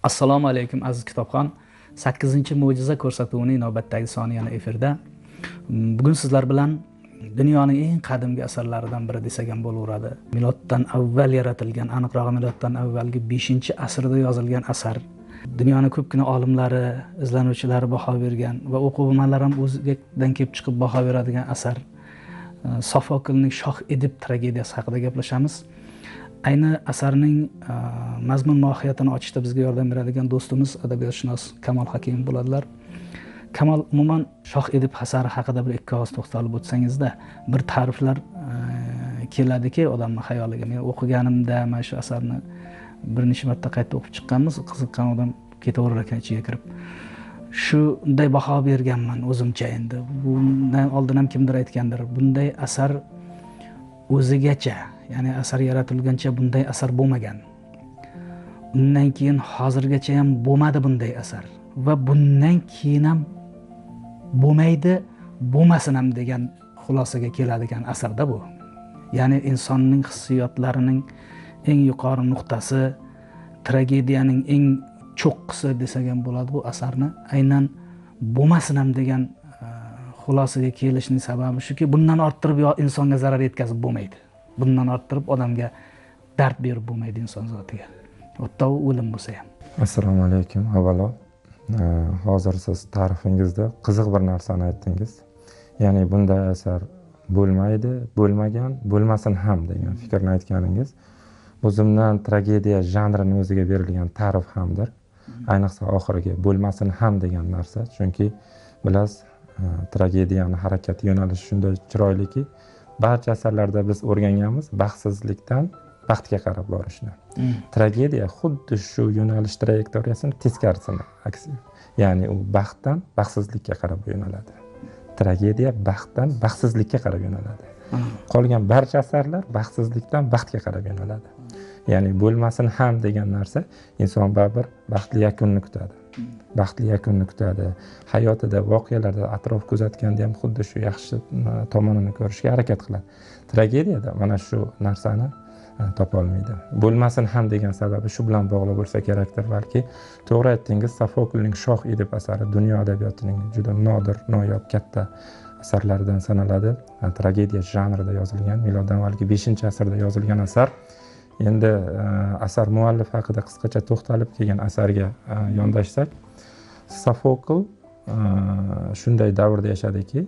Assalomu alaykum aziz kitobxon. 8-mo'jiza ko'rsatuvining navbatdagi soni yana efirda. Bugun sizlar bilan dunyoning eng qadimgi asarlaridan biri desak ham bo'laveradi. Miloddan avval yaratilgan, aniqrog'i miloddan avvalgi 5-asrda yozilgan asar. Dunyoning ko'pgina olimlari, izlanuvchilari baho bergan va o'quv-o'qimalar ham o'zidan kelib chiqib baho beradigan asar. Sofoklning Shoh Edip tragediyasi haqida gaplashamiz. Ayni asarning mazmun mohiyatini ochishda bizga yordam beradigan do'stimiz adabiyotshunos Kamol Hakimov bo'ladilar. Kamol, umuman Shoh Edip asari haqida bir ikki og'iz to'xtalib o'tsangizda, bir ta'riflar keladiki odamning xayoliga. Men o'qiganimda mana shu asarni bir necha marta qayta o'qib chiqqanmiz, qiziqqan odam ketaverar ekan ichiga kirib. Shunday baho berganman o'zimcha endi. Bundan oldin ham kimdir aytgandir. Bunday asar o'zigacha, ya'ni asar yaratilgancha bunday asar bo'lmagan. Undan keyin hozirgacha ham bo'lmadi bunday asar va bundan keyin ham bo'lmaydi, bo'lmasin ham degan xulosaga keladigan asarda bu. Ya'ni insonning hissiyotlarining eng yuqori nuqtasi, tragediyaning eng cho'qqisi desak ham bo'ladi bu asarni aynan bo'lmasin ham degan xulosaga kelishning sababi shuki, bundan orttirib insonga zarar yetkazib bo'lmaydi. Bundan orttirib odamga dard berib bo'lmaydi inson zotiga. Hatto o'lim bo'lsa ham. Assalomu alaykum. Avvalo, hozir siz ta'rifingizda qiziq bir narsani aytdingiz. Ya'ni bunday asar bo'lmaydi, bo'lmagan, bo'lmasin ham degan fikrni aytganingiz. Bu zimdan tragediya janrining o'ziga berilgan ta'rif hamdir. Ayniqsa oxirgi bo'lmasin ham degan narsa, chunki bilasiz, tragediyaning harakat yo'nalishi shunday chiroyliki, barcha asarlarda biz o'rganganmiz baxtsizlikdan baxtga qarab borishni. Tragediya xuddi shu yo'nalish trayektoriyasini teskarisini aksi. Ya'ni u baxtdan baxtsizlikka qarab yo'naladi. Tragediya baxtdan baxtsizlikka qarab yo'naladi. Qolgan barcha asarlar baxtsizlikdan baxtga qarab yo'naladi. Ya'ni bo'lmasin ham degan narsa inson baribir baxtli yakunni kutadi. Baxtli yakunni kutadi. Hayotida, voqealarda atrof kuzatganda ham xuddi shu yaxshi tomonini ko'rishga harakat qiladi. Tragediyada mana shu narsani topa olmaydi. Bo'lmasin ham degan sababi shu bilan bog'liq bo'lsa kerakdir balki. To'g'ri aytdingiz, Sofoklning Shoh Edip asari dunyo adabiyotining juda nodir, noyob katta asarlaridan sanaladi. Tragediya janrida yozilgan, miloddan avvalgi 5-asrda yozilgan asar. Endi asar muallif haqida qisqacha to'xtalib kelgan asarga yondashsak, Sofokl shunday davrda yashadiki,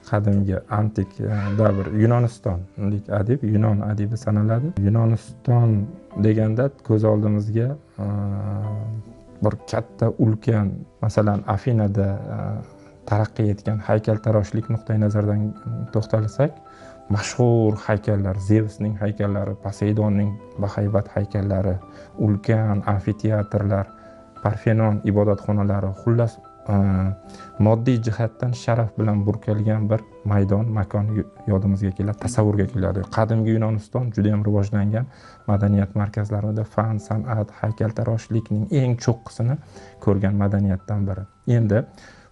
qadimgi antik davr Yunonistonlik adib, Yunon adibi sanaladi. Yunoniston deganda ko'z oldimizga bir katta ulkan, masalan, Afinada taraqqiy etgan haykaltaroshlik nuqtai nazaridan to'xtalsak, mashhur haykallar, Zevsning haykallari, Poseydonning bahaybat haykallari, ulkan amfiteatrlar, Parfenon ibodatxonalari, xullas moddiy jihatdan sharaf bilan burkalgan bir maydon, makon yodimizga keladi, tasavvurga keladi. Qadimgi Yunoniston juda ham rivojlangan madaniyat markazlarida fan, san'at, haykaltaroshlikning eng cho'qqisini ko'rgan madaniyatdan biri. Endi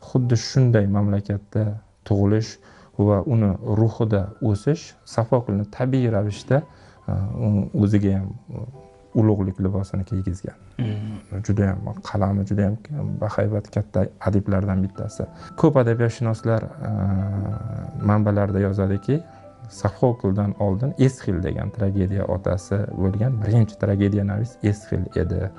xuddi shunday mamlakatda tug'ilish va uni ruhida o'sish Sofoklni tabiiy ravishda o'ziga ham ulug'lik libosini kiygizgan. Juda ham qalami juda ham bahaybat katta adiblardan bittasi. Ko'p adabiyotshunoslar manbalarda yozadiki, Sofokldan oldin Esxil degan tragediya otasi bo'lgan birinchi tragediyanavis Esxil edi.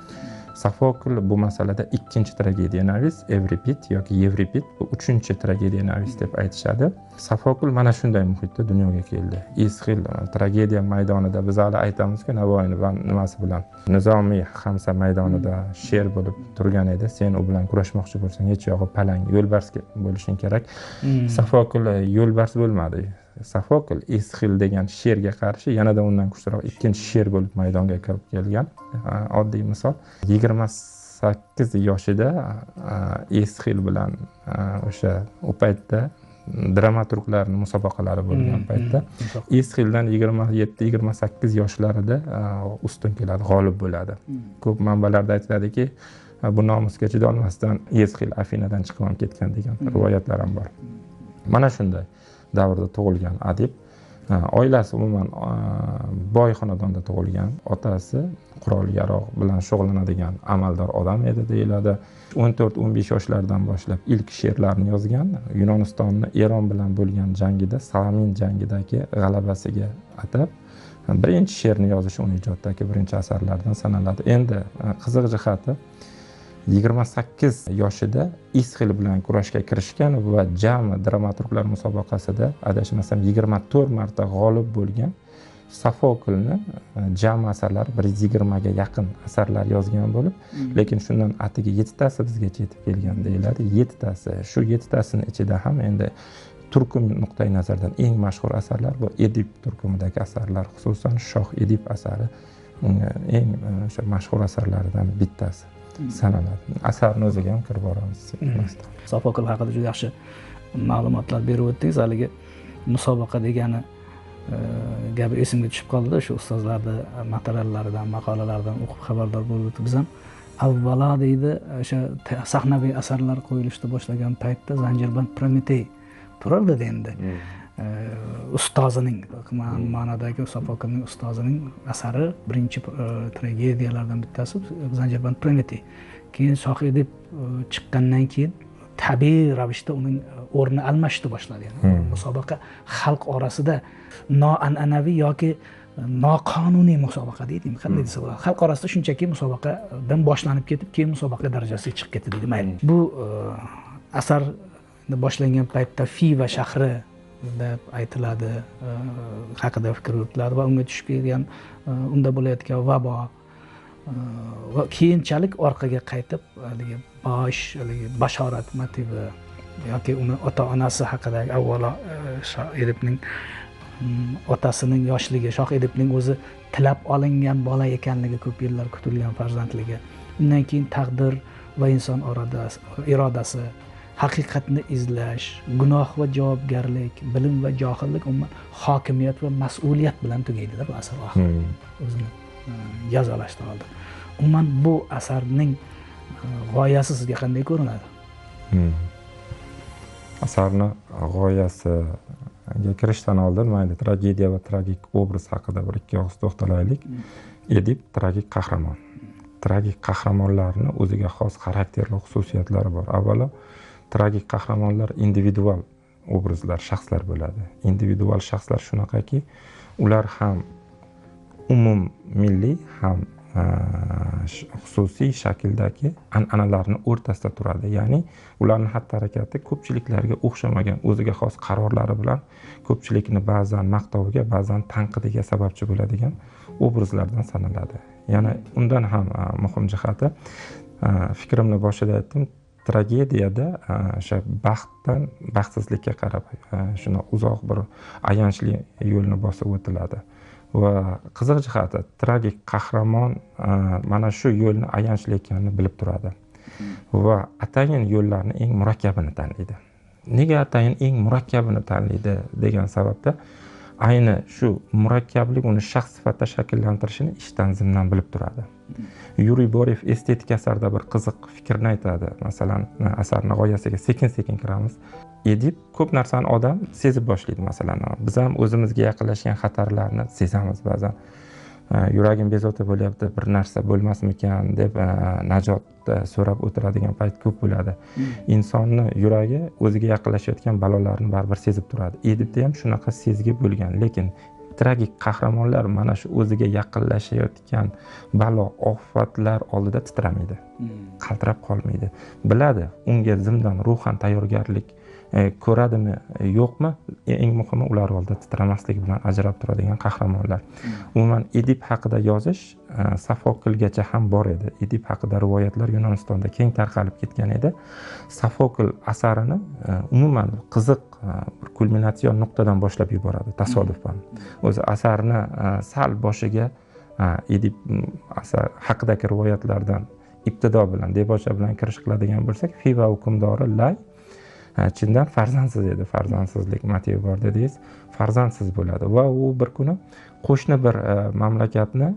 Sofokl bu masalada ikkinchi tragediyanavis, Evripid yoki Yevripid bu uchinchi tragediyanavis deb aytishadi. Sofokl mana shunday muhitda dunyoga keldi. Esxil tragediya maydonida biz hali aytamizki, Navoiyni nimasi bilan Nizomiy Xamsa maydonida sher bo'lib turgan edi. Sen u bilan kurashmoqchi bo'lsang, hech yog'i palang, yo'lbars bo'lishing kerak. Sofokl yo'lbars bo'lmadi. Sofokl Esxil degan sherga qarshi yanada undan kuchliroq ikkinchi sher bo'lib maydonga kirib kelgan. Oddiy misol, 28 yoshida Esxil bilan o'sha u paytda dramaturglarning musobaqalari bo'lgan paytda Esxildan 27-28 yoshlarida ustun keladi, g'olib bo'ladi. Ko'p manbalarda aytiladiki, bu nomusga chidolmasdan Esxil Afinadan chiqib ham ketgan degan rivoyatlar ham bor. Mana shunday davrda tug'ilgan adib Oilasi umuman boy xonadonda tug'ilgan, otasi qurol yarog' bilan shug'ullanadigan amaldor odam edi deyiladi. 14-15 yoshlardan boshlab ilk she'rlarini yozgan. Yunonistonni Eron bilan bo'lgan jangida, Salamin jangidagi g'alabasiga atab birinchi she'rni yozish uning ijodidagi birinchi asarlardan sanaladi. Endi qiziq jihati 28 yoshida Isxil bilan kurashga kirishgan va jami dramaturglar musobaqasida adashmasam 24 marta g'olib bo'lgan. Sofoklni jami asarlari 120 ga yaqin asarlar yozgan bo'lib, lekin shundan atigi 7 tasi bizgacha yetib kelgan deyiladi. 7 tasi. Shu 7 tasini ichida ham endi turkum nuqtai nazardan eng mashhur asarlar bu Edip turkumidagi asarlar, xususan Shoh Edip asari eng o'sha mashhur asarlaridan bittasi sanaladi. Asarni o'ziga ham kirib boramiz. Sofokl haqida juda yaxshi ma'lumotlar berib o'tdingiz. Haligi musobaqa degani gapi esimga tushib qoldi. Shu ustozlarning materiallaridan, maqolalaridan o'qib xabardor bo'lib o'tib, biz ham avvalo deydi o'sha sahnaviy asarlar qo'yilishni boshlagan paytda Zanjirband Prometey turardi endi. Ustozining ma'nodagi Sofoklning ustozining asari birinchi tragediyalardan bittasi Zanjirband Prometey. Keyin Shoh Edip chiqqandan keyin tabiiy ravishda uning o'rni almashishni boshladi. Yani musobaqa xalq orasida noan'anaviy yoki noqonuniy musobaqa deydimi, qanday desa bo'ladi. Xalq orasida shunchaki musobaqadan boshlanib ketib, keyin musobaqa darajasiga chiqib ketdi deydi. Mayli. Bu asar boshlangan paytda Fiva shahri deb aytiladi, haqida fikr yuritiladi va unga tushib kelgan unda bo'layotgan vabo va keyinchalik orqaga qaytib haligi bashorat motivi yoki uni ota-onasi haqidagi avvalo Edipning otasining yoshligi, Shoh Edipning o'zi tilab olingan bola ekanligi, ko'p yillar kutilgan farzandligi, undan keyin taqdir va inson irodasi, haqiqatni izlash, gunoh va javobgarlik, bilim va johillik, umuman hokimiyat va mas'uliyat bilan tugaydi bu asar o'zini yozalashda oldi. Umuman bu asarning g'oyasi sizga qanday ko'rinadi? Asarni g'oyasiga kirishdan oldin mayli tragediya va tragik obraz haqida bir ikki og'iz to'xtalaylik. Edip tragik qahramon. Tragik qahramonlarning o'ziga xos xarakterli xususiyatlari bor. Avvalo, tragik qahramonlar individual obrazlar, shaxslar bo'ladi. Individual shaxslar shunaqaki, ular ham umummilliy ham xususiy shakldagi an'analarni o'rtasida turadi. Ya'ni ularning xatti-harakati ko'pchiliklarga o'xshamagan, o'ziga xos qarorlari bilan ko'pchilikni ba'zan maqtoviga, ba'zan tanqidiga sababchi bo'ladigan obrazlardan sanaladi. Yana undan ham muhim jihati, fikrimni boshida aytdim, tragediyada o'sha baxtdan baxtsizlikka qarab shuna uzoq bir ayanchli yo'lni bosib o'tiladi. Va qiziq jihati, tragik qahramon mana shu yo'lni ayanchli ekanini bilib turadi va atayin yo'llarni eng murakkabini tanlaydi. Nega atayin eng murakkabini tanlaydi degan sababda, ayni shu murakkablik uni shaxs sifatida shakllantirishini ishdan zimdan bilib turadi. Yuriy Borev estetik asarda bir qiziq fikrni aytadi. Masalan, asarning g'oyasiga sekin-sekin kiramiz. Edip ko'p narsani odam sezib boshlaydi. Masalan, biz ham o'zimizga yaqinlashgan xatarlarni sezamiz ba'zan. Yuragim bezovta bo'lyapti, bir narsa bo'lmasmikan deb najot so'rab o'tiradigan payt ko'p bo'ladi. Insonni yuragi o'ziga yaqinlashayotgan balolarni baribir sezib turadi. Edipda ham shunaqa sezgi bo'lgan, lekin tragik qahramonlar mana shu o'ziga yaqinlashayotgan balo, ofatlar oldida titramaydi. Qaltirab qolmaydi. Biladi, unga zimdan ruhan tayyorgarlik ko'radimi, yo'qmi? Eng muhimi ular oldida titramaslik bilan ajrab turadigan qahramonlar. Umuman Edip haqida yozish Sofoklgacha ham bor edi. Edip haqida rivoyatlar Yunonistonda keng tarqalib ketgan edi. Sofokl asarini umuman qiziq bir kulminatsion nuqtadan boshlab yuboradi tasodifan. O'zi asarni sal boshiga Edip asar haqidagi rivoyatlardan ibtido bilan, debocha bilan kirish qiladigan bo'lsak, Fiva hukmdori Lay chindan farzandsiz edi. Farzandsizlik motivi bor dedingiz, farzandsiz bo'ladi va u bir kuni qo'shni bir mamlakatni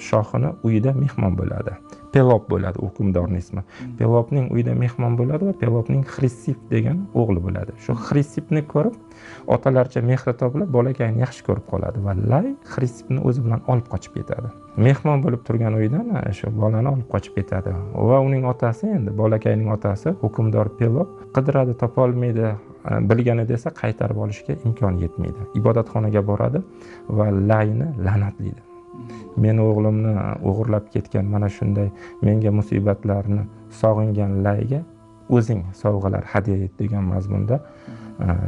shohini uyida mehmon bo'ladi. Pelop bo'ladi hukmdorning ismi. Pelopning uyida mehmon bo'ladi va Pelopning Xrissip degan o'g'li bo'ladi. Shu Xrissipni ko'rib, otalarcha mehri topilib, bolakayni yaxshi ko'rib qoladi va Lay Xrissipni o'zi bilan olib qochib ketadi. Mehmon bo'lib turgan uydan shu bolani olib qochib ketadi va uning otasi, endi bolakayning otasi hukmdor Pelop qidiradi, topa olmaydi, bilganida esa qaytarib olishga imkoni yetmaydi. Ibodatxonaga boradi va Layni la'natlaydi. Men o'g'limni o'g'irlab ketgan mana shunday menga musibatlarni sog'ingan Layga o'zing sovg'alar hadya et degan mazmunda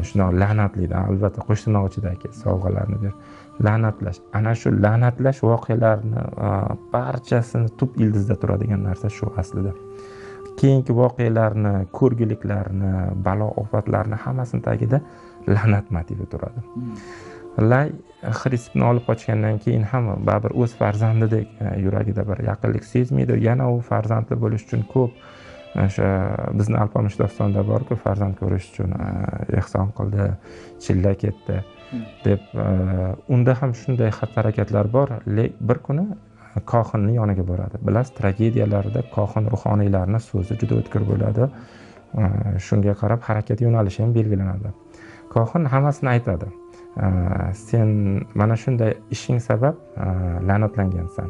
shuna la'natlaydi. Albatta qo'shtirnoq ichidagi sovg'alarni ber. La'natlash. Ana shu la'natlash voqealarini barchasini tub ildizda turadigan narsa shu aslida. Keyingi voqealarni, ko'rgiliklarni, balo ofatlarni hammasini tagida la'nat motivi turadi. Lay Xrissipni olib qochgandan keyin ham baribir o'z farzandidek yuragida bir yaqinlik sezmaydi. Yana u farzandli bo'lish uchun ko'p o'sha bizni Alpomish dostonida bor-ku, farzand ko'rish uchun ehson qildi, chilla ketdi deb unda ham shunday xatti-harakatlar bor. Bir kuni kohinning yoniga boradi. Bilasiz, tragediyalarda kohin ruhoniylarning so'zi juda o'tkir bo'ladi. Shunga qarab harakat yo'nalishi ham belgilanadi. Kohin hammasini aytadi. Sen mana shunday ishing sabab la'natlangansan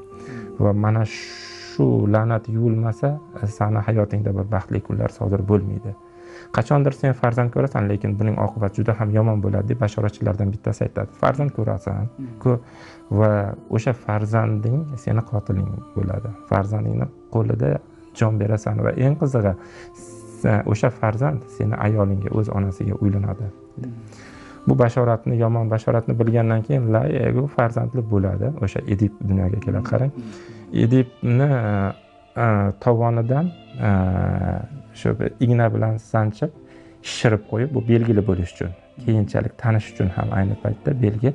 va mana shu la'nat yuvilmasa seni hayotingda bir baxtli kunlar sodir bo'lmaydi. Qachondir sen farzand ko'rasan, lekin buning oqibati juda ham yomon bo'ladi deb bashoratchilardan bittasi aytadi. Farzand ko'rasan-ku va o'sha farzanding seni qotiling bo'ladi. Farzandingni qo'lida jon berasan va eng qizig'i o'sha farzand seni ayolingga, o'z onasiga uylanadi. Bu bashoratni, yomon bashoratni bilgandan keyin Lay bu farzandli bo'ladi. O'sha Edip dunyoga keladi. Qarang, Edipni tovonidan shu igna bilan sanchib shishirib qo'yib, bu belgili bo'lish uchun, keyinchalik tanish uchun ham ayni paytda belgi.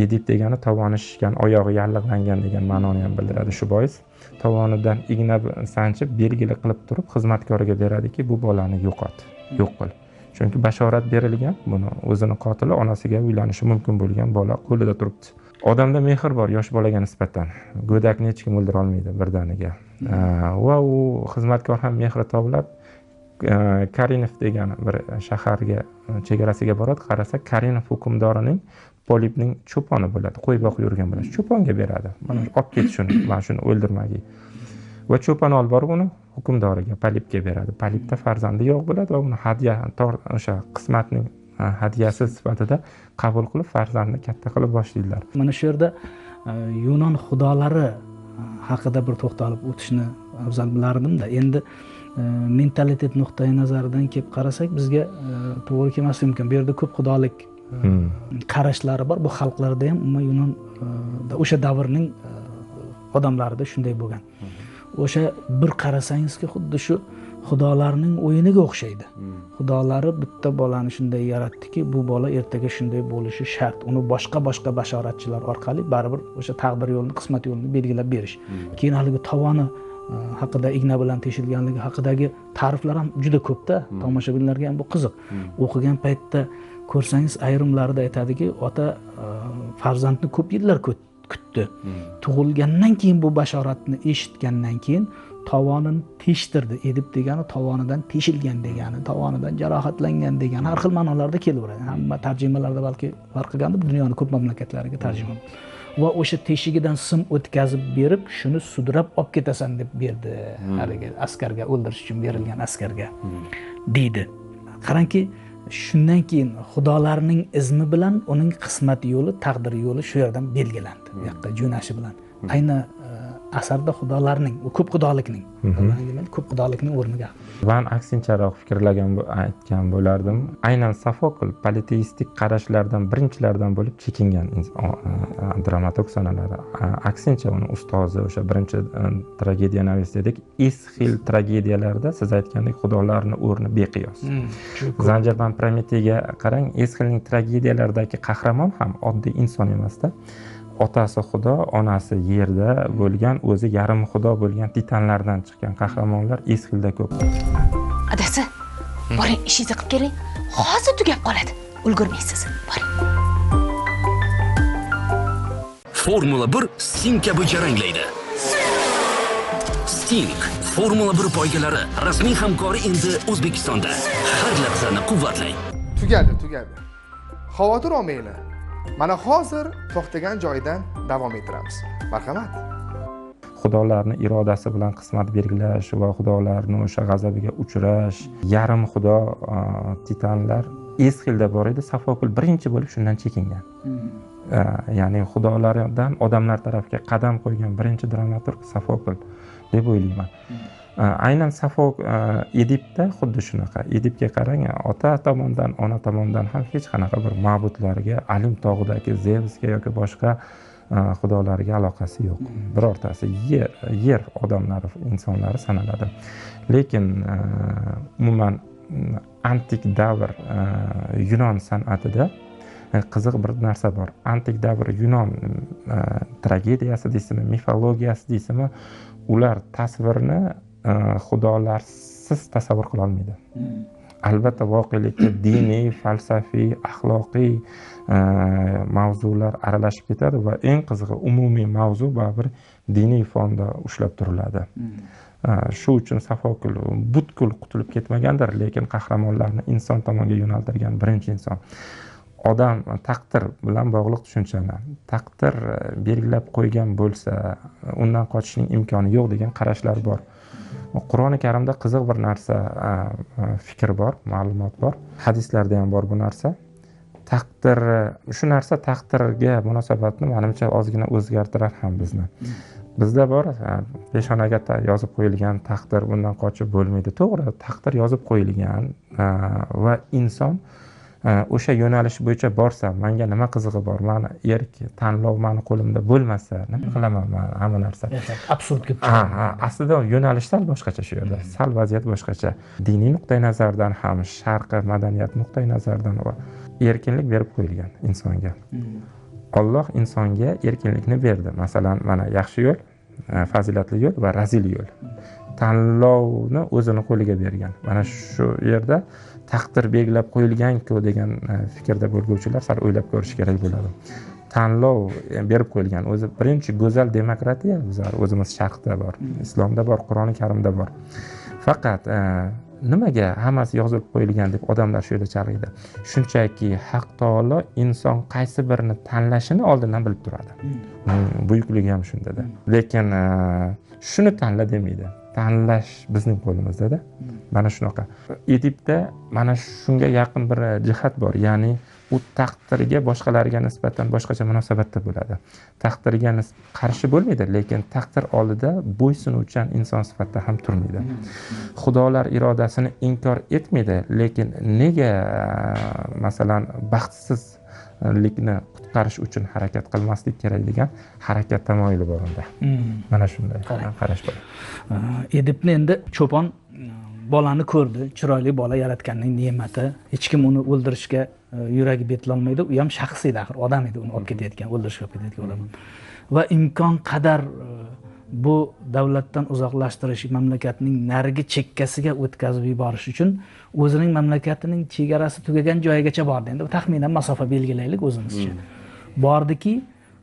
Edip degani tovoni shishgan, oyog'i yallig'langan degan ma'noni ham bildiradi. Shu bois tovonidan igna sanchib belgili qilib turib xizmatkoriga beradiki, bu bolani yo'qot, yo'q qil. Chunki bashorat berilgan, buni o'zini qotili onasiga uylanishi mumkin bo'lgan bola qo'lida turibdi. Odamda mehr bor yosh bolaga nisbatan. Go'dakni hech kim o'ldira olmaydi birdaniga. Va u xizmatkor ham mehri tovlab Karinov degan bir shaharga chegarasiga boradi. Qarasa, Karinov hukmdorining Polipning cho'poni bo'ladi. Qo'y boqib yurgan bo'ladi. Cho'ponga beradi. Mana olib ket shuni, men shuni o'ldirmagin. Va cho'pon olib borib uni hukmdoriga, Polipga beradi. Polipda farzandi yo'q bo'ladi va uni hadya, o'sha qismatning hadyasi sifatida qabul qilib farzandni katta qilib boshlaydilar. Mana shu yerda Yunon xudolari haqida bir to'xtalib o'tishni afzal bilardimda. Endi mentalitet nuqtai nazaridan kelib qarasak, bizga to'g'ri kelmasligi mumkin. Bu yerda ko'p xudolik qarashlari bor. Bu xalqlarda ham, umuman Yunonda o'sha davrning odamlarida shunday bo'lgan. O'sha bir qarasangizki, xuddi shu xudolarning o'yiniga o'xshaydi. Xudolari bitta bolani shunday yaratdiki, bu bola ertaga shunday bo'lishi shart. Uni boshqa bashoratchilar orqali baribir o'sha taqdir yo'lini, qismat yo'lini belgilab berish. Keyin haligi tovoni haqida, igna bilan teshilganligi haqidagi ta'riflar ham juda ko'p-da. Tomoshabinlarga ham bu qiziq. O'qigan paytda ko'rsangiz, ayrimlarida aytadiki, ota farzandni ko'p yillar kutdi. Tug'ilgandan keyin bu bashoratni eshitgandan keyin tovonini teshtirdi. Edip degani tovonidan teshilgan degani, tovonidan jarohatlangan degani har xil ma'nolarda kelaveradi. Hamma tarjimalarda balki farq qilganda dunyoning ko'p mamlakatlariga tarjima. Va o'sha teshigidan sim o'tkazib berib, shuni sudrab olib ketasan deb berdi haligi askarga, o'ldirish uchun berilgan askarga deydi. Qarangki, shundan keyin xudolarning izmi bilan uning qismat yo'li, taqdir yo'li shu yerdan belgilandi. Bu yoqqa jo'nashi bilan. Ayni asarda xudolarning, ko'p xudolikning, ko'p xudolikning o'rniga. Men aksincharoq fikrlagan, aytgan bo'lardim. Aynan Sofokl politeistik qarashlardan birinchilardan bo'lib chekingan dramaturg sanaladi. Aksincha uni ustozi o'sha birinchi tragediya navisidek Esxil tragediyalarida siz aytgandek xudolarning o'rni beqiyos. Zanjirban Prometeyga qarang, Esxilning tragediyalaridagi qahramon ham oddiy inson emasda. Otasi xudo, onasi yerda bo'lgan, o'zi yarim xudo bo'lgan titanlardan chiqqan qahramonlar Esxilda ko'p. Adasi, boring ishingizni qilib keling. Hozir tugab qoladi. Ulgurmaysiz. Boring. Formula 1 Sting kabi jaranglaydi. Sting Formula 1 poygalari rasmiy hamkori endi O'zbekistonda. Har lahzani quvvatlang. Tugadi. Xavotir olmanglar. Mana hozir to'xtagan joyidan davom ettiramiz. Marhamat. Xudolarni irodasi bilan qismat belgilash va xudolarni o'sha g'azabiga uchrash, yarim xudo titanlar Esxilda bor edi. Sofokl birinchi bo'lib shundan chekingan. Ya'ni xudolardan odamlar tarafga qadam qo'ygan birinchi dramaturg Sofokl deb o'ylayman. Aynan Edipda xuddi shunaqa. Edipga qarang, ota tomonidan, ona tomonidan ham hech qanaqa bir ma'budlarga, Olimp tog'idagi Zevsga yoki boshqa xudolarga aloqasi yo'q. Birortasi yer odamlari, insonlari sanaladi. Lekin umuman antik davr Yunon san'atida qiziq bir narsa bor. Antik davr Yunon tragediyasi deysizmi, mifologiyasi deysizmi, ular tasvirni xudolarsiz tasavvur qila olmaydi. Albatta voqelikka diniy, falsafiy, axloqiy mavzular aralashib ketadi va eng qizig'i umumiy mavzu baribir diniy fonda ushlab turiladi. Shu uchun Sofokl butkul qutulib ketmagandir, lekin qahramonlarni inson tomonga yo'naltirgan birinchi inson. Odam taqdir bilan bog'liq tushunchani, taqdir belgilab qo'ygan bo'lsa, undan qochishning imkoni yo'q degan qarashlar bor. Qur'oni Karimda qiziq bir narsa, fikr bor, ma'lumot bor. Hadislarda ham bor bu narsa. Taqdir, shu narsa taqdirga munosabatni menimcha ozgina o'zgartirar ham bizni. Bizda bor, peshonaga yozib qo'yilgan taqdir, bundan qochib bo'lmaydi. To'g'ri, taqdir yozib qo'yilgan va inson o'sha yo'nalish bo'yicha borsa, menga nima qizig'i bor? Meni erk tanlov meni qo'limda bo'lmasa, nima qilaman men hamma narsa? Absurdga. Aslida yo'nalish sal boshqacha shu yerda. Sal vaziyat boshqacha. Diniy nuqtai nazardan ham, sharqi madaniyat nuqtai nazaridan erkinlik berib qo'yilgan insonga. Alloh insonga erkinlikni berdi. Masalan, mana yaxshi yo'l, fazilatli yo'l va razil yo'l. Tanlovni o'zini qo'liga bergan. Mana shu yerda taqdir belgilab qo'yilgan-ku degan fikrda bo'lguvchilar sal o'ylab ko'rish kerak bo'ladi. Tanlov berib qo'yilgan. O'zi birinchi go'zal demokratiya bizlar o'zimiz sharqda bor, islomda bor, Qur'oni Karimda bor. Faqat nimaga hammasi yozib qo'yilgan deb odamlar shu yerda chalg'iydi. Shunchaki Haq taolo inson qaysi birini tanlashini oldindan bilib turadi. Buyukligi ham shundada. Lekin shuni tanla demaydi. Tanlash bizning qo'limizda-da. Mana shunaqa. Edipda mana shunga yaqin bir jihat bor, ya'ni u taqdirga boshqalarga nisbatan boshqacha munosabatda bo'ladi. Taqdirga qarshi bo'lmaydi, lekin taqdir oldida bo'ysunuvchan inson sifatida ham turmaydi. Xudolar irodasini inkor etmaydi, lekin nega masalan baxtsizlikni qutqarish uchun harakat qilmaslik kerak degan harakat tamoyili bor unda. Mana shunday qarash bor. Edipni endi cho'pon bolani ko'rdi, chiroyli bola yaratganning ne'mati, hech kim uni o'ldirishga yuragi betlolmaydi. U ham shaxsiy axir odam edi, uni olib ketayotgan, o'ldirishga olib ketayotgan odam. Va imkon qadar bu davlatdan uzoqlashtirish, mamlakatning narigi chekkasiga o'tkazib yuborish uchun o'zining mamlakatining chegarasi tugagan joyigacha bordi. Endi taxminan masofa belgilaylik o'zimizcha. Bordiki,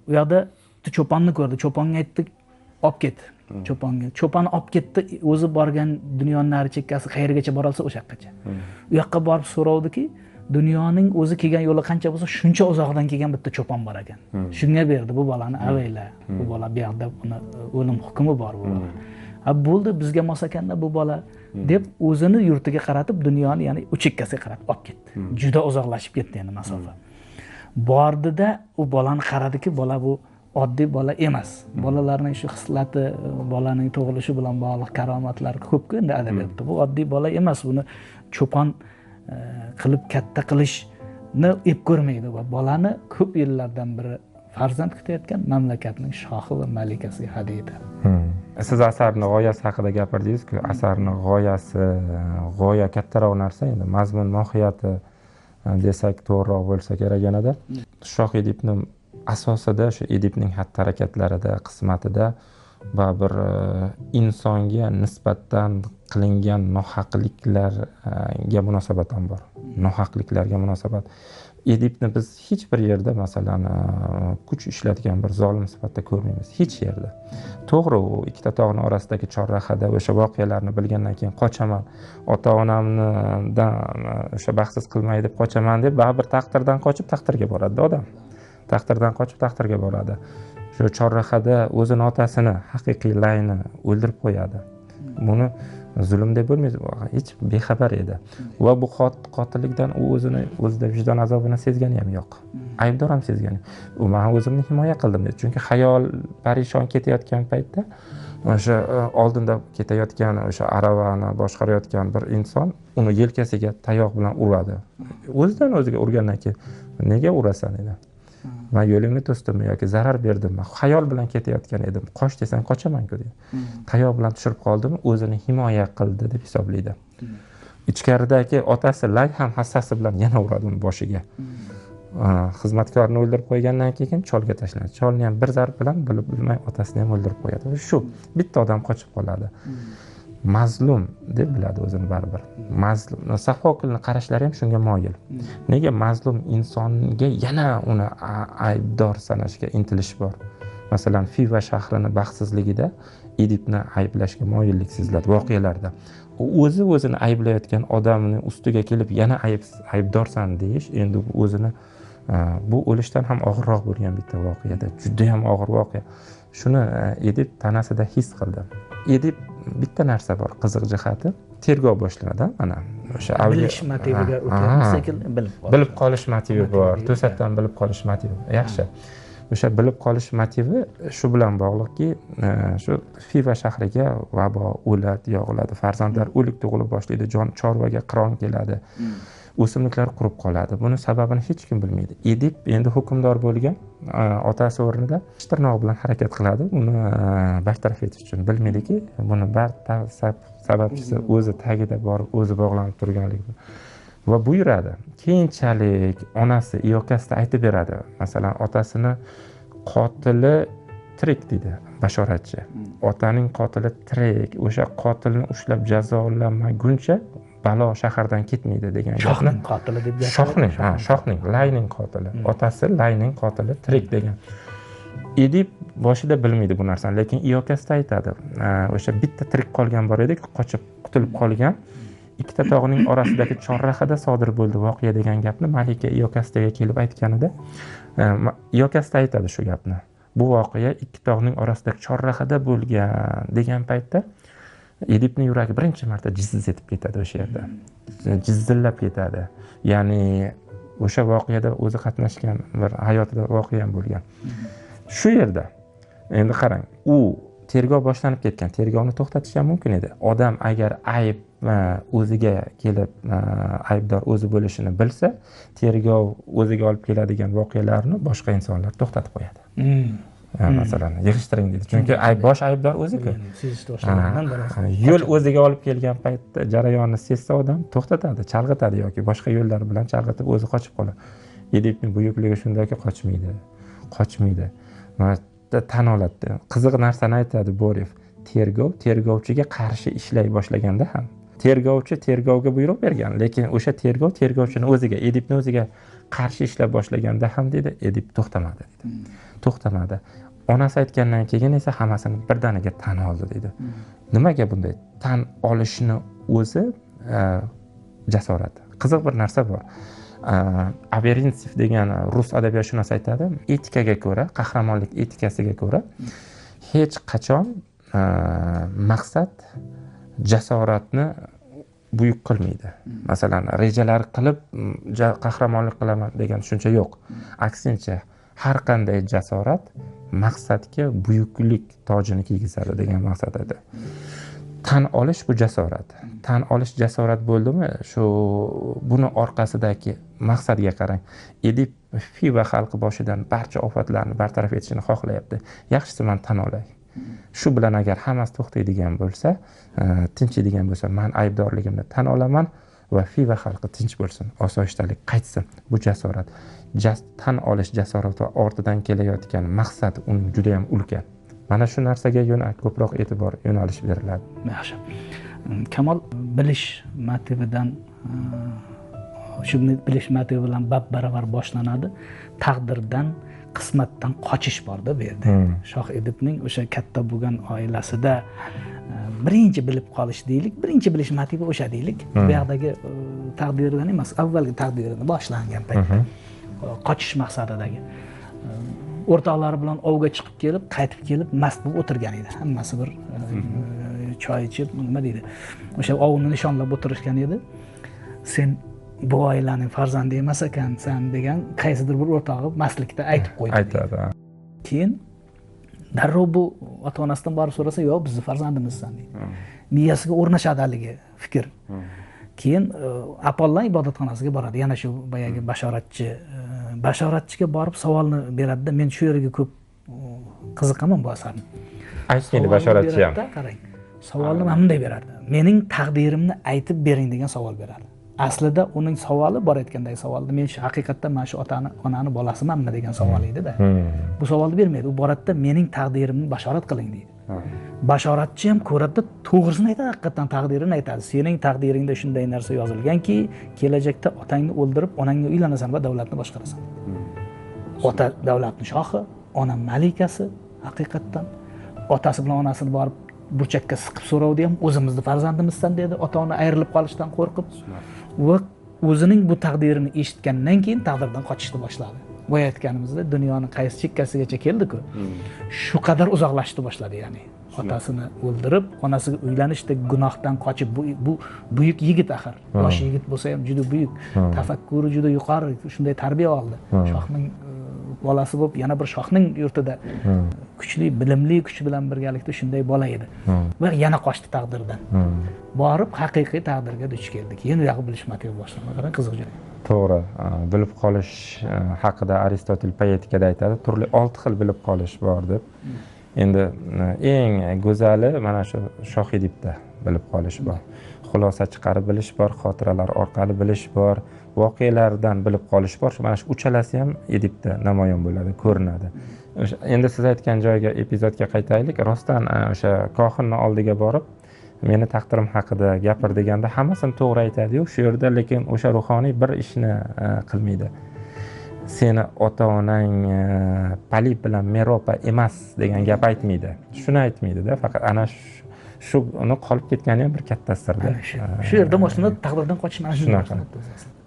u yoqda cho'ponni ko'rdi, cho'ponga aytdi, olib ket. Cho'pon olib ketdi, o'zi borgan dunyoning nari chekkasi qayergacha bora olsa o'sha yoqqacha. U yoqqa borib so'rovdiki, dunyoning o'zi kelgan yo'li qancha bo'lsa, shuncha uzoqdan kelgan bitta cho'pon bor ekan. Shunga berdi bu bolani avayla. Bu bola bu yoqda uni o'lim hukmi bor bu bola. Bo'ldi, bizga mos ekanda bu bola deb o'zini yurtiga qaratib, dunyoni, ya'ni u chekkasiga qaratib olib ketdi. Juda uzoqlashib ketdi endi masofa. Bordida u bolani qaradiki, bola bu oddiy bola emas. Bolalarning shu xislati, bolaning tug'ilishi bilan bog'liq karomatlar ko'p-ku endi adabiyotda. Bu oddiy bola emas. Buni cho'pon qilib katta qilishni ep ko'rmaydi va bolani ko'p yillardan beri farzand kutayotgan mamlakatning shohi va malikasiga hadya etadi. Siz asarning g'oyasi haqida gapirdingiz-ku. Asarning g'oyasi, g'oya kattaroq narsa, endi mazmun mohiyati desak to'g'riroq bo'lsa kerak yanada. Shoh Edipning asosida, shu Edipning xatti-harakatlarida, qismatida va bir insonga nisbatan qilingan nohaqliklarga munosabat ham bor. Nohaqliklarga munosabat. Edipni biz hech bir yerda masalan kuch ishlatgan bir zolim sifatida ko'rmaymiz, hech yerda. To'g'ri, u ikkita tog'ning orasidagi chorrahada o'sha voqealarni bilgandan keyin qochaman, ota-onamdan o'sha baxtsiz qilmay deb qochaman deb baribir taqdirdan qochib taqdirga boradi odam. Taqdirdan qochib taqdirga boradi. Shu chorrahada o'zini otasini, haqiqiy layni o'ldirib qo'yadi. Buni zulm deb bo'lmaydi, hech bexabar edi. Va bu qotillikdan u o'zida vijdon azobini sezgani ham yo'q. Aybdor ham sezgan. U men o'zimni himoya qildim dedi. Chunki xayol parishon ketayotgan paytda o'sha oldinda ketayotgan o'sha aravani boshqarayotgan bir inson uni yelkasiga tayoq bilan uradi. O'zidan o'ziga urgandan keyin nega urasan dedi. Men yo'lingni to'sdimmi yoki zarar berdimmi? Xayol bilan ketayotgan edim. Qoch desang qochaman-ku dedi. Tayoq bilan tushirib qoldim, o'zini himoya qildi deb hisoblaydi. Ichkaridagi otasi Lay ham hassasi bilan yana uradi uni boshiga. Xizmatkorni o'ldirib qo'ygandan keyin cholga tashlanadi. Cholni ham bir zarb bilan bilib bilmay otasini ham o'ldirib qo'yadi. Shu bitta odam qochib qoladi. Mazlum deb biladi o'zini baribir. Mazlum. Safokilning qarashlari ham shunga moyil. Nega mazlum insonga yana uni aybdor sanashga intilish bor? Masalan, Fiva shahrining baxtsizligida Edipni ayblashga moyillik seziladi voqealarda. O'zini ayblayotgan odamning ustiga kelib yana aybdorsan deyish endi o'zini bu o'lishdan ham og'irroq bo'lgan bitta voqeada. Juda ham og'ir voqea. Shuni Edip tanasida his qildi. Edip bitta narsa bor, qiziq jihati, tergov boshlanadi mana o'sha bilish motiviga o'tyapmiz sekin bilib qolish motivi bor, to'satdan bilib qolish motivi. Yaxshi. O'sha bilib qolish motivi shu bilan bog'liqki, shu Fiva shahriga vabo, o'lat yog'iladi, farzandlar o'lik tug'ilib boshlaydi, chorvaga qiron keladi. O'simliklar qurib qoladi. Buni sababini hech kim bilmaydi. Edip endi hukmdor bo'lgan, otasi o'rnida tirnoq bilan harakat qiladi, uni bartaraf etish uchun. Bilmaydiki, buni sababchisi o'zi tagida borib, o'zi bog'lanib turganligi. Va buyuradi. Keyinchalik onasi Iokasda aytib beradi. Masalan, otasini qotili tirik dedi bashoratchi. Otaning qotili tirik, o'sha qotilni ushlab jazolamaguncha balo shahardan ketmaydi degan gapni. Shohning qotili deb gapiradi. Shohning, Layning qotili. Otasi Layning qotili tirik degan. Edip boshida bilmaydi bu narsani, lekin Iokasda aytadi. O'sha bitta tirik qolgan bor edi, qochib qutulib qolgan. Ikkita tog'ning orasidagi chorrahada sodir bo'ldi voqea degan gapni Malika Iokasdaga kelib aytganida, Iokasda aytadi shu gapni. Bu voqea ikki tog'ning orasidagi chorrahada bo'lgan degan paytda Edipning yuragi birinchi marta jizz etib ketadi o'sha yerda. Jizzillab ketadi. Ya'ni o'sha voqeada o'zi qatnashgan bir hayotida voqea ham bo'lgan. Shu yerda endi qarang, u tergov boshlanib ketgan. Tergovni to'xtatish ham mumkin edi. Odam agar ayb o'ziga kelib aybdor o'zi bo'lishini bilsa, tergov o'ziga olib keladigan voqealarni boshqa insonlar to'xtatib qo'yadi. Masalan, yig'ishtiring deydi. Chunki bosh aybdor o'zi-ku. Yo'l o'ziga olib kelgan paytda jarayonni sezsa odam to'xtatadi, chalg'itadi yoki boshqa yo'llar bilan chalg'itib o'zi qochib qoladi. Edipning buyukligi shundaki qochmaydi. Tan oladi. Qiziq narsani aytadi Borev. Tergovchiga qarshi ishlay boshlaganda ham tergovchi tergovga buyruq bergan, lekin o'sha tergovchini o'ziga, Edipni o'ziga qarshi ishlab boshlaganda ham dedi, Edip to'xtamadi dedi. To'xtamadi. Onasi aytgandan keyin esa hammasini birdaniga tan oldi dedi. Nimaga bunday tan olishni o'zi jasorat. Qiziq bir narsa bor. Averintsev degan rus adabiyotshunosi aytadi, etikaga ko'ra, qahramonlik etikasiga ko'ra hech qachon maqsad jasoratni buyuk qilmaydi. Masalan, rejalar qilib qahramonlik qilaman degan tushuncha yo'q. Aksincha, har qanday jasorat maqsadga buyuklik tojini kiygizadi degan maqsad edi. Tan olish bu jasorat. Tan olish jasorat bo'ldimi? Shu buni orqasidagi maqsadga qarang. Edip Fiva xalqi boshidan barcha ofatlarni bartaraf etishini xohlayapti. Yaxshisi men tan olay. Shu bilan agar hammasi to'xtaydigan bo'lsa, tinchiydigan bo'lsa, men aybdorligimni tan olaman va Fiva xalqi tinch bo'lsin, osoyishtalik qaytsin. Bu jasorat. Tan olish jasorati ortidan kelayotgan maqsad uning juda ham ulkan. Mana shu narsaga ko'proq e'tibor yo'nalish beriladi. Yaxshi. Kamol bilish motividan shuni bilish motivi bilan bab baravar boshlanadi. Taqdirdan, qismatdan qochish borda bu yerda. Shoh Edipning o'sha katta bo'lgan oilasida birinchi bilib qolish deylik, birinchi bilish motivi o'sha deylik. Bu yoqdagi taqdirdan emas, avvalgi taqdirdan boshlangan payt. Qochish maqsadidagi. O'rtoqlari bilan ovga chiqib kelib, qaytib kelib mast bo'lib o'tirgan edi. Hammasi bir choy ichib, nima deydi? O'sha ovni nishonlab o'tirishgan edi. Sen bu oilaning farzandi emas ekansan degan qaysidir bir o'rtog'i mastlikda aytib qo'ydi. Aytadi. Keyin darrov bu ota-onasidan borib so'rasa, "Yo'q, bizni farzandimizsan" deydi. Miyasiga o'rnashadi haligi fikr. Keyin Apollon ibodatxonasiga boradi. Yana shu boyagi bashoratchiga borib savolni beradi-da, men shu yerga ko'p qiziqaman bu asarni. Aytganda bashoratchi ham. Qarang. Savolni mana bunday beradi. Mening taqdirimni aytib bering degan savol beradi. Aslida uning savoli bor aytgandagi savolda men shu haqiqatdan mana shu onani bolasimanmi degan savol edi-da. Bu savolni bermaydi. U boradida mening taqdirimni bashorat qiling deydi. Bashoratchi ham ko'radida to'g'risini aytadi, haqiqatdan taqdirini aytadi. Sening taqdiringda shunday narsa yozilganki, kelajakda otangni o'ldirib, onangga uylanasan va davlatni boshqarasan. Ota davlatning shohi, ona malikasi haqiqatdan otasi bilan onasini borib burchakka siqib so'ravdi ham o'zimizni farzandimizsan dedi, ota-ona ayrilib qolishdan qo'rqib. Va o'zining bu taqdirini eshitgandan keyin taqdirdan qochishni boshladi. Bu aytganimizda dunyoning qaysi chekkasigacha keldi-ku. Shu qadar uzoqlashishni boshladi, ya'ni otasini o'ldirib, onasiga uylanishdek gunohdan qochib bu buyuk yigit axir. Yosh yigit bo'lsa ham juda buyuk, tafakkuri juda yuqori, shunday tarbiya oldi. Shohning bolasi bo'lib, yana bir shohning yurtida kuchli, bilimli kuch bilan birgalikda shunday bola edi. Va yana qochdi taqdirdan. Borib haqiqiy taqdirga duch keldi. Keyin u yoqni bilish motivi boshlanadi. Qarang, qiziq joy. To'g'ri. Bilib qolish haqida Aristotel poetikada aytadi, turli 6 xil bilib qolish bor deb. Endi eng go'zali mana shu Shoh Edipda bilib qolish bor. Xulosa chiqarib bilish bor, xotiralar orqali bilish bor, voqealardan bilib qolish bor. Mana shu uchalasi ham Edipda namoyon bo'ladi, ko'rinadi. Endi siz aytgan joyga, epizodga qaytaylik. Rostdan o'sha kohinning oldiga borib, meni taqdirim haqida gapir deganda hammasini to'g'ri aytadi-yu, shu yerda lekin o'sha ruhoniy bir ishni qilmaydi. Seni ota-onang Polip bilan Meropa emas degan gap aytmaydi. Shuni aytmaydi-da, faqat ana shuni qolib ketgani ham bir katta sirda. Shu yerda boshlanadi taqdirdan qochish mana shunday.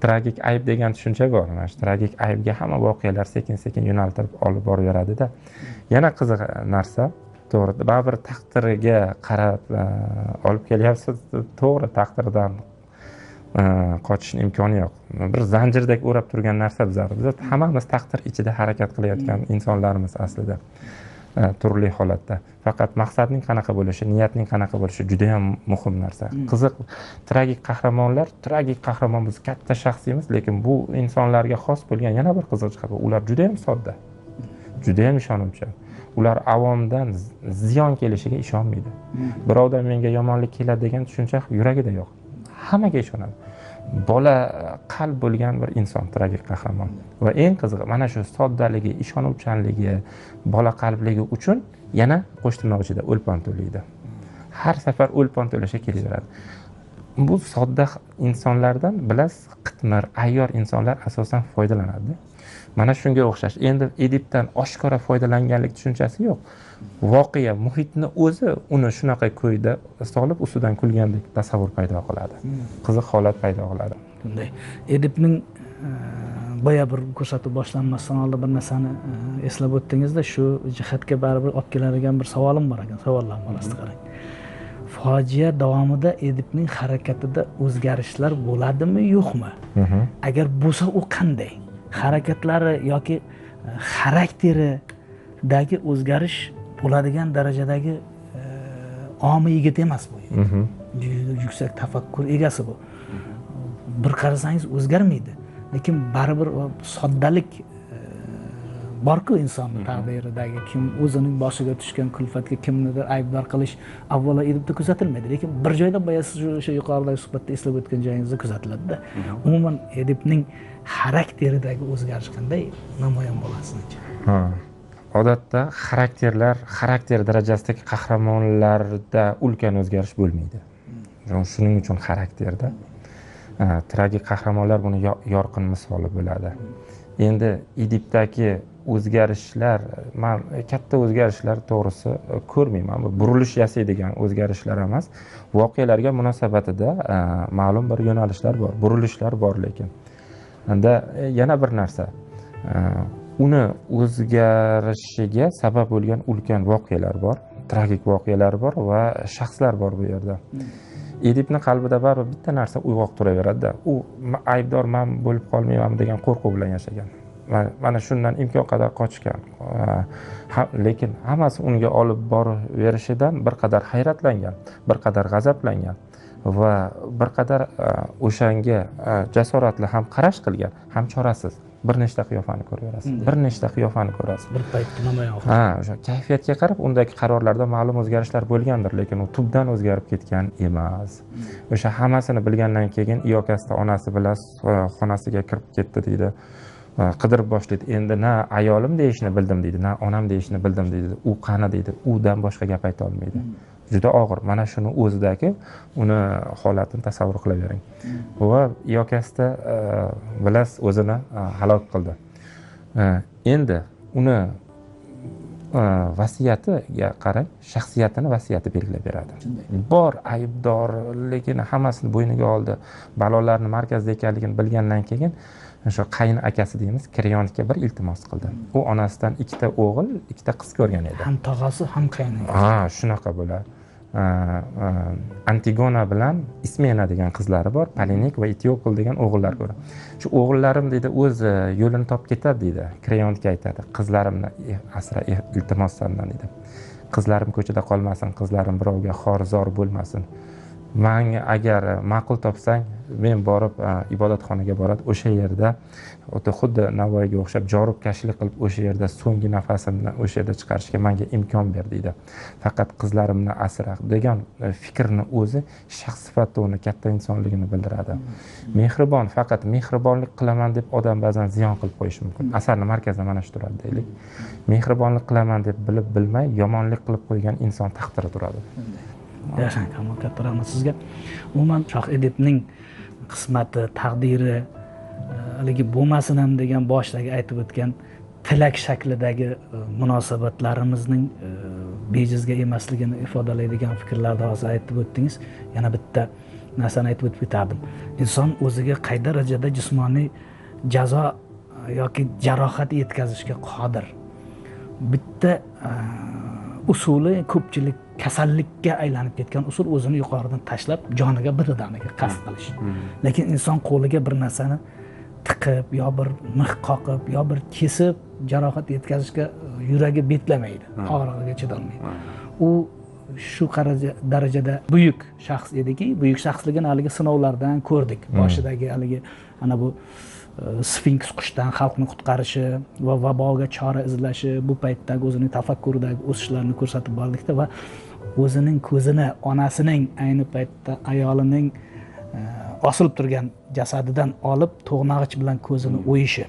Tragik ayb degan tushuncha bor. Mana shu tragik aybga hamma voqealar sekin-sekin yo'naltirib olib boraveradi-da. Yana qiziq narsa, to'g'ri, baribir taqdiriga qarab olib kelyapsiz, to'g'ri, taqdirdan qochishning imkoni yo'q. Bir zanjirdek o'rab turgan narsa bizlar. Biz hammamiz taqdir ichida harakat qilayotgan insonlarimiz aslida. Turli holatda. Faqat maqsadning qanaqa bo'lishi, niyatning qanaqa bo'lishi juda ham muhim narsa. Qiziq, tragik qahramon biz katta shaxsiymiz, lekin bu insonlarga xos bo'lgan yana bir qiziq jihat bor. Ular juda ham sodda. Juda ham ishonuvchan. Ular avomdan ziyon kelishiga ishonmaydi. Birovdan menga yomonlik keladi degan tushuncha yuragida yo'q. Hammaga ishonadi. Bola qalb bo'lgan bir inson tragik qahramon. Va eng qizig'i mana shu soddaligi, ishonuvchanligi, bola qalbligi uchun yana qo'shtirnoq ichida o'lpon to'laydi. Har safar o'lpon to'lasha kelaveradi. Bu sodda insonlardan bilasiz, qitmir, ayyor insonlar asosan foydalanadi. Mana shunga o'xshash. Endi Edipdan oshkora foydalanganlik tushunchasi yo'q. Voqea, muhitni o'zi uni shunaqa ko'yda solib, ustidan kulgandek tasavvur paydo qiladi. Qiziq holat paydo qiladi. Bunday Edipning boya bir ko'rsatuv boshlanmasdan oldin bir narsani eslab o'tdingizda, shu jihatga baribir olib keladigan bir savolim bor ekan, savollar orasida qarang. Fojia davomida Edipning harakatida o'zgarishlar bo'ladimi, yo'qmi? Agar bo'lsa, u qanday? Harakatlari yoki xarakteridagi o'zgarish bo'ladigan darajadagi omi yigit emas bu. Yuksak tafakkur egasi bu. Bir qarasangiz o'zgarmaydi, lekin baribir soddalik bor-ku insonning taqdiridagi. Kim o'zining boshiga tushgan kulfatga kimnidir aybdor qilish avvalo Edipda kuzatilmaydi, lekin bir joyda boya siz o'sha yuqoridagi suhbatda eslab o'tgan joyingizda kuzatiladi-da. Umuman Edipning xarakteridagi o'zgarish qanday namoyon bo'ladi sizcha? Odatda xarakter darajasidagi qahramonlarda ulkan o'zgarish bo'lmaydi. Shuning uchun xarakterda tragik qahramonlar buni yorqin misoli bo'ladi. Endi Idibdagi o'zgarishlar, men katta o'zgarishlar to'g'risi ko'rmayman. Bu burilish yasaydigan o'zgarishlar emas. Voqealarga munosabatida ma'lum bir yo'nalishlar bor, burilishlar bor lekin. Endi yana bir narsa, uni o'zgarishiga sabab bo'lgan ulkan voqealar bor, tragik voqealar bor va shaxslar bor bu yerda. Edipning qalbida baribir bitta narsa uyg'oq turaveradi-da. U aybdor men bo'lib qolmayman degan qo'rquv bilan yashagan. Mana shundan imkon qadar qochgan. Lekin hammasi unga olib boraverishidan bir qadar hayratlangan, bir qadar g'azablangan va bir qadar o'shanga jasoratli ham qarash qilgan, ham chorasiz. Bir nechta qiyofani ko'raverasiz. Bir nechta qiyofani ko'rasiz. Bir paytda namoyon. O'sha kayfiyatga qarab undagi qarorlarda ma'lum o'zgarishlar bo'lgandir, lekin u tubdan o'zgarib ketgan emas. O'sha hammasini bilgandan keyin Iyokasda onasi bilan xonasiga kirib ketdi deydi. Qidirib boshlaydi. Endi na ayolim deyishni bildim deydi, na onam deyishni bildim deydi. U qani deydi. Udan boshqa gap ayta olmaydi. Juda og'ir. Mana shuni o'zidagi uni holatini tasavvur qilavering. Va Iyokasda bilas o'zini halok qildi. Endi uni vasiyatiga qarang, shaxsiyatini vasiyati belgilab beradi. Bor aybdorligini hammasini bo'yniga oldi. Balolarni markazda ekanligini bilgandan keyin o'sha qayin akasi deymiz, Kreyonga bir iltimos qildi. U onasidan ikkita o'g'il, ikkita qiz ko'rgan edi. Ham tog'asi, ham qaynonasi. Shunaqa bo'ladi. Antigona bilan Ismena degan qizlari bor, Polinik va Etiopol degan o'g'illar ko'ra. Shu o'g'illarim deydi o'z yo'lini topib ketadi deydi. Kreyonga aytadi, qizlarimni asra iltimos sendan deydi. Qizlarim ko'chada qolmasin, qizlarim birovga xorizor bo'lmasin. Menga agar ma'qul topsang, men borib ibodatxonaga borib, o'sha yerda xuddi Navoiyga o'xshab joribkashlik qilib o'sha yerda so'nggi nafasimni o'sha yerda chiqarishga menga imkon ber deydi. Faqat qizlarimni asra degan fikrni o'zi shaxs sifatida uni katta insonligini bildiradi. Mehribon, faqat mehribonlik qilaman deb odam ba'zan ziyon qilib qo'yishi mumkin. Asarning markazida mana shu turadi deylik. Mehribonlik qilaman deb bilib bilmay yomonlik qilib qo'ygan inson taqdiri turadi. Yaxshi, Kamol, katta rahmat sizga. Umuman Shoh Edipning qismati, taqdiri haligi bo'lmasin ham degan boshdagi aytib o'tgan tilak shaklidagi munosabatlarimizning bejizga emasligini ifodalaydigan fikrlarni hozir aytib o'tdingiz. Yana bitta narsani aytib o'tib ketardim. Inson o'ziga qay darajada jismoniy jazo yoki jarohat yetkazishga qodir. Bitta usuli ko'pchilik kasallikka aylanib ketgan usul o'zini yuqoridan tashlab joniga birdaniga qasd qilish. Lekin inson qo'liga bir narsani tiqib yo bir mix qoqib yo bir kesib jarohat yetkazishga yuragi betlamaydi, og'rig'iga chidolmaydi. U shu darajada buyuk shaxs ediki, buyuk shaxsligini haligi sinovlardan ko'rdik. Boshidagi haligi ana bu Sfinks qushdan xalqni qutqarishi va vaboga chora izlashi, bu paytdagi o'zining tafakkuridagi o'sishlarni ko'rsatib bordikda va o'zining ko'zini onasining ayni paytda ayolining osilib turgan jasadidan olib to'g'nag'ich bilan ko'zini o'yishi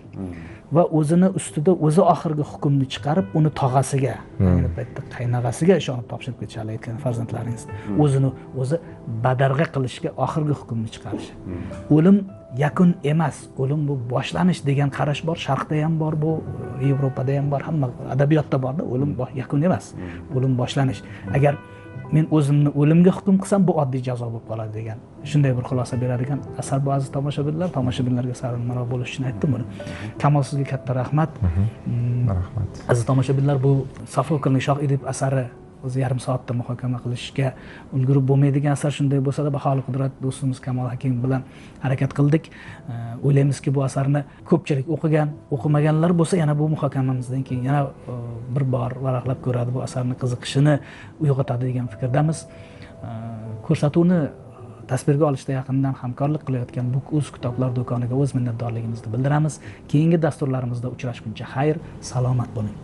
va o'zini ustida o'zi oxirgi hukmni chiqarib uni tog'asiga, ayni paytda qaynog'asiga ishonib topshirib ketishali aytgan farzandlaringiz. O'zini o'zi badarg'a qilishga oxirgi hukmni chiqarishi. O'lim yakun emas, o'lim bu boshlanish degan qarash bor. Sharqda ham bor, bu Yevropada ham bor, hamma adabiyotda borda o'lim yakun emas, o'lim boshlanish. Agar men o'zimni o'limga hukm qilsam, bu oddiy jazo bo'lib qoladi degan shunday bir xulosa berar ekan asar. Bu aziz tomoshabinlarga sarmaro bo'lish uchun aytdim buni. Kamol, sizga katta rahmat. Rahmat. Aziz tomoshabinlar, bu Sofoklning Shoh Edip asari o'zi yarim soatda muhokama qilishga ulgurib bo'lmaydigan asar. Shunday bo'lsa-da, baholi qudrat do'stimiz Kamol Hakim bilan harakat qildik. O'ylaymizki, bu asarni ko'pchilik o'qigan, o'qimaganlar bo'lsa yana bu muhokamamizdan keyin yana bir bor varaqlab ko'radi, bu asarni qiziqishini uyg'otadi degan fikrdamiz. Ko'rsatuvni tasvirga olishda yaqindan hamkorlik qilayotgan Book.uz kitoblar do'koniga o'z minnatdorligimizni bildiramiz. Keyingi dasturlarimizda uchrashguncha xayr, salomat bo'ling.